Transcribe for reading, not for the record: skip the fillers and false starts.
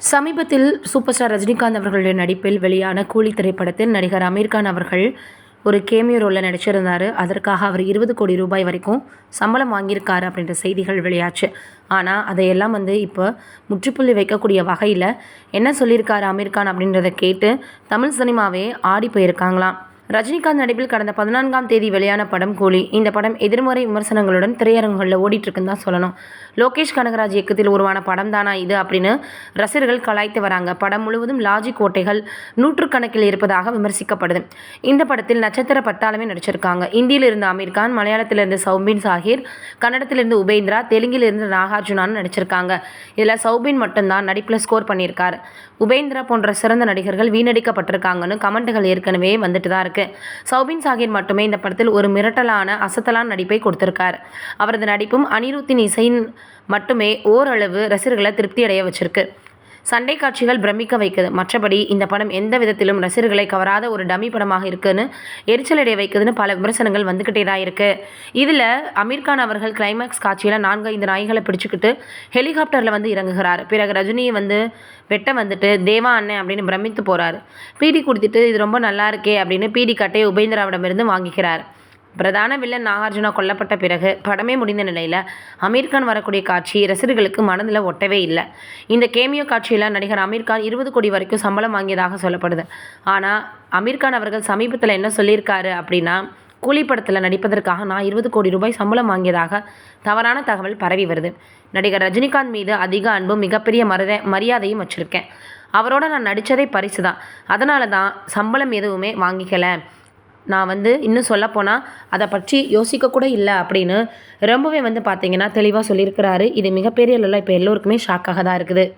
சமீபத்தில் super star Rajinikanth அவர்களுடைய நடிப்பில் வெளியான கூலி திரைப்படத்தில் நடிகர் அமீர் கான் அவர்கள் ஒரு கேமியோ ரோலில் நடிச்சிருந்தார். அதற்காக அவர் 20 கோடி ரூபாய் வரைக்கும் சம்பளம் வாங்கியிருக்காரு அப்படின்ற செய்திகள் வெளியாச்சு. ஆனால் அதையெல்லாம் இப்போ முற்றுப்புள்ளி வைக்கக்கூடிய வகையில் என்ன சொல்லியிருக்காரு அமீர் கான் அப்படின்றத கேட்டு தமிழ் சினிமாவே ஆடி போயிருக்காங்களாம். ரஜினிகாந்த் நடிப்பில் கடந்த 14ஆம் தேதி வெளியான படம் கூலி. இந்த படம் எதிர்மறை விமர்சனங்களுடன் திரையரங்குகளில் ஓடிட்டுருக்குன்னு தான் சொல்லணும். லோகேஷ் கனகராஜ் இயக்கத்தில் உருவான படம் தானா இது அப்படின்னு ரசிகர்கள் கலாய்த்து வராங்க. படம் முழுவதும் லாஜிக் ஓட்டைகள் நூற்றுக்கணக்கில் இருப்பதாக விமர்சிக்கப்படுது. இந்த படத்தில் நட்சத்திர பட்டாளமே நடிச்சிருக்காங்க. இந்தியில் இருந்து அமீர் கான், மலையாளத்திலிருந்து சௌபின் சாஹிர், கன்னடத்திலிருந்து உபேந்திரா, தெலுங்கிலிருந்து நாகார்ஜுனான்னு நடிச்சிருக்காங்க. இதில் சௌபின் மட்டும்தான் நடிப்பில் ஸ்கோர் பண்ணியிருக்காரு. உபேந்திரா போன்ற சிறந்த நடிகர்கள் வீணடிக்கப்பட்டிருக்காங்கன்னு கமெண்ட்டுகள் ஏற்கனவே வந்துட்டு தான் இருக்கு. சௌபின் சாஹிர் மட்டுமே இந்த படத்தில் ஒரு மிரட்டலான அசத்தலான நடிப்பை கொடுத்திருக்கார். அவரது நடிப்பும் அனிருத்தின் இசையின் மட்டுமே ஓரளவு ரசிகர்களை திருப்தி அடைய வச்சிருக்கு. சண்டை காட்சிகள் பிரமிக்க வைக்குது. மற்றபடி இந்த படம் எந்த விதத்திலும் ரசிகர்களை கவராத ஒரு டம்மி படமாக இருக்குன்னு எரிச்சலடைய வைக்குதுன்னு பல விமர்சனங்கள் வந்துக்கிட்டே தான் இருக்குது. இதில் அமீர் கான் அவர்கள் கிளைமேக்ஸ் காட்சியில் 4-5 நாய்களை பிடிச்சிக்கிட்டு ஹெலிகாப்டரில் இறங்குகிறார். பிறகு ரஜினியை வெட்ட வந்துட்டு தேவா அண்ணன் அப்படின்னு பிரமித்து போகிறார். பீடி கொடுத்துட்டு இது ரொம்ப நல்லா இருக்கே அப்படின்னு பீடி கட்டையை உபேந்திராவிடமிருந்து வாங்கிக்கிறார். பிரதான வில்லன் நாகார்ஜுனா கொல்லப்பட்ட பிறகு படமே முடிந்த நிலையில் அமீர் கான் வரக்கூடிய காட்சி ரசிகர்களுக்கு மனதில் ஒட்டவே இல்லை. இந்த கேமியோ காட்சியில் நடிகர் அமீர் கான் 20 கோடி வரைக்கும் சம்பளம் வாங்கியதாக சொல்லப்படுது. ஆனால் அமீர் கான் அவர்கள் சமீபத்தில் என்ன சொல்லியிருக்காரு அப்படின்னா, கூலி படத்தில் நடிப்பதற்காக நான் 20 கோடி ரூபாய் சம்பளம் வாங்கியதாக தவறான தகவல் பரவி வருது. நடிகர் ரஜினிகாந்த் மீது அதிக அன்பும் மிகப்பெரிய மரியாதையும் வச்சுருக்கேன். அவரோட நான் நடித்ததே பரிசு தான். அதனால தான் சம்பளம் எதுவுமே வாங்கிக்கலை. நான் இன்னும் சொல்லப்போனால் அதை பற்றி யோசிக்க கூட இல்லை அப்படின்னு ரொம்பவே பார்த்தீங்கன்னா தெளிவாக சொல்லியிருக்கிறாரு. இது மிகப்பெரிய இல்லை, இப்போ எல்லோருக்குமே ஷாக்காக தான் இருக்குது.